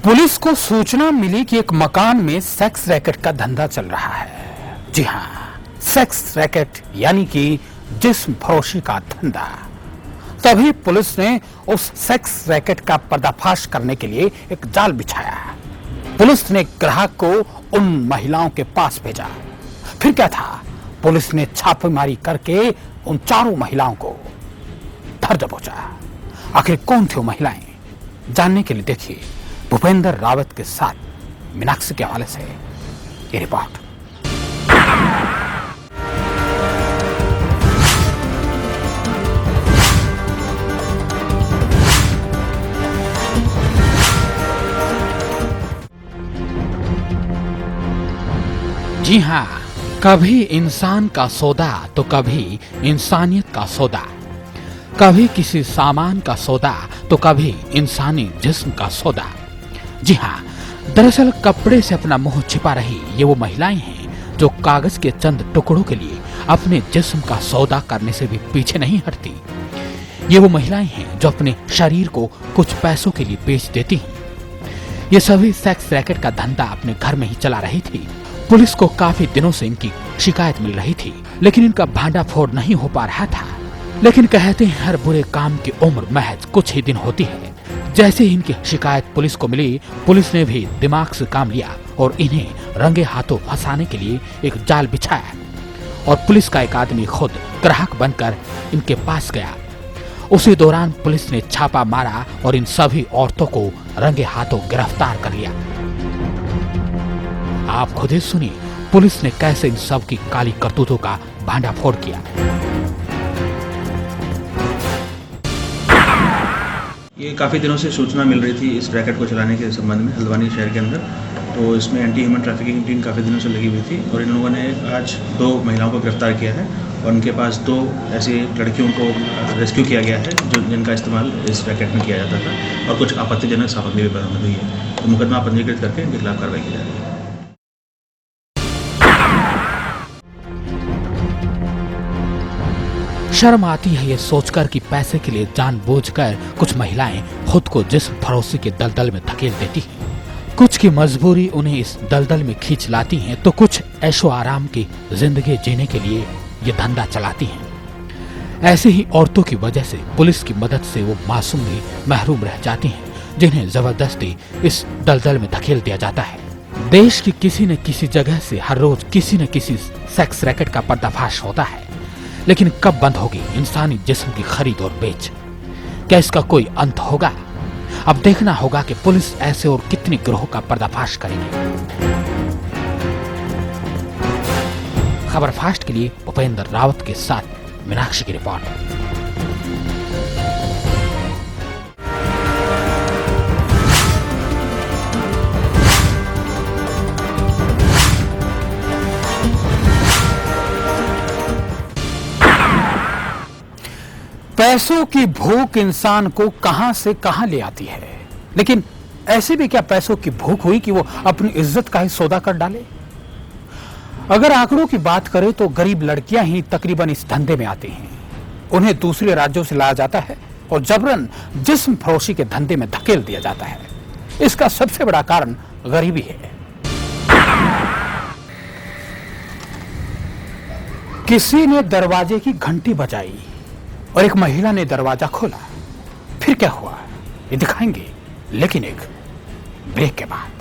Police को सूचना मिली कि एक मकान में सेक्स रैकेट का धंधा चल रहा है। जी हां, सेक्स रैकेट यानी कि जिस्म फरोशी का धंधा। तभी पुलिस ने उस सेक्स रैकेट का पर्दाफाश करने के लिए एक जाल बिछाया। पुलिस ने ग्राहक को उन महिलाओं के पास भेजा। फिर क्या था, पुलिस ने छापेमारी करके उन चारों महिलाओं को धर दबोचा। आखिर कौन थे वो महिलाएं, जानने के लिए देखिए भूपेंद्र रावत के साथ मीनाक्षी के हवाले से ये रिपोर्ट। जी हां, कभी इंसान का सौदा तो कभी इंसानियत का सौदा, कभी किसी सामान का सौदा तो कभी इंसानी जिस्म का सौदा। जी हां, दरअसल कपड़े से अपना मुंह छिपा रही ये वो महिलाएं हैं जो कागज के चंद टुकड़ों के लिए अपने जिस्म का सौदा करने से भी पीछे नहीं हटती। ये वो महिलाएं हैं जो अपने शरीर को कुछ पैसों के लिए बेच देती हैं। ये सभी सेक्स रैकेट का धंधा अपने घर में ही चला रही थी। पुलिस को काफी दिनों से इनकी शिकायत मिल रही थी, लेकिन इनका भांडाफोड़ नहीं हो पा रहा था। लेकिन कहते हैं हर बुरे काम की उम्र महज कुछ ही दिन होती है। जैसे ही इनकी शिकायत पुलिस को मिली, पुलिस ने भी दिमाग से काम लिया और इन्हें रंगे हाथों फंसाने के लिए एक जाल बिछाया। और पुलिस का एक आदमी खुद ग्राहक बनकर इनके पास गया। उसी दौरान पुलिस ने छापा मारा और इन सभी औरतों को रंगे हाथों गिरफ्तार कर लिया। आप खुद ही सुनिए पुलिस ने कैसे इन सब की काली करतूतों का भांडाफोड़ किया। ये काफ़ी दिनों से सूचना मिल रही थी इस रैकेट को चलाने के संबंध में हल्द्वानी शहर के अंदर। तो इसमें एंटी ह्यूमन ट्रैफिकिंग टीम काफ़ी दिनों से लगी हुई थी और इन लोगों ने आज 2 महिलाओं को गिरफ्तार किया है और उनके पास 2 ऐसी लड़कियों को रेस्क्यू किया गया है जिनका इस्तेमाल इस रैकेट में किया जाता था और कुछ आपत्तिजनक सामग्री भी बरामद हुई है। तो मुकदमा पंजीकृत करके इनके खिलाफ कार्रवाई की जा रही है। शर्म आती है ये सोचकर कि पैसे के लिए जानबूझकर कुछ महिलाएं खुद को जिस्म फरोशी के दलदल में धकेल देती हैं। कुछ की मजबूरी उन्हें इस दलदल में खींच लाती है, तो कुछ ऐशो आराम की जिंदगी जीने के लिए ये धंधा चलाती हैं। ऐसे ही औरतों की वजह से पुलिस की मदद से वो मासूम भी महरूम रह जाती हैं, जिन्हें जबरदस्ती इस दलदल में धकेल दिया जाता है। देश की किसी न किसी जगह से हर रोज किसी न किसी सेक्स रैकेट का पर्दाफाश होता है, लेकिन कब बंद होगी इंसानी जिस्म की खरीद और बेच? क्या इसका कोई अंत होगा? अब देखना होगा कि पुलिस ऐसे और कितने गिरोह का पर्दाफाश करेगी। खबर फास्ट के लिए भूपेंद्र रावत के साथ मीनाक्षी की रिपोर्ट। पैसों की भूख इंसान को कहां से कहां ले आती है, लेकिन ऐसे भी क्या पैसों की भूख हुई कि वो अपनी इज्जत का ही सौदा कर डाले? अगर आंकड़ों की बात करें तो गरीब लड़कियां ही तकरीबन इस धंधे में आती हैं। उन्हें दूसरे राज्यों से लाया जाता है और जबरन जिस्म फरोशी के धंधे में धकेल दिया जाता है। इसका सबसे बड़ा कारण गरीबी है। किसी ने दरवाजे की घंटी बजाई और एक महिला ने दरवाजा खोला। फिर क्या हुआ ये दिखाएंगे, लेकिन एक ब्रेक के बाद।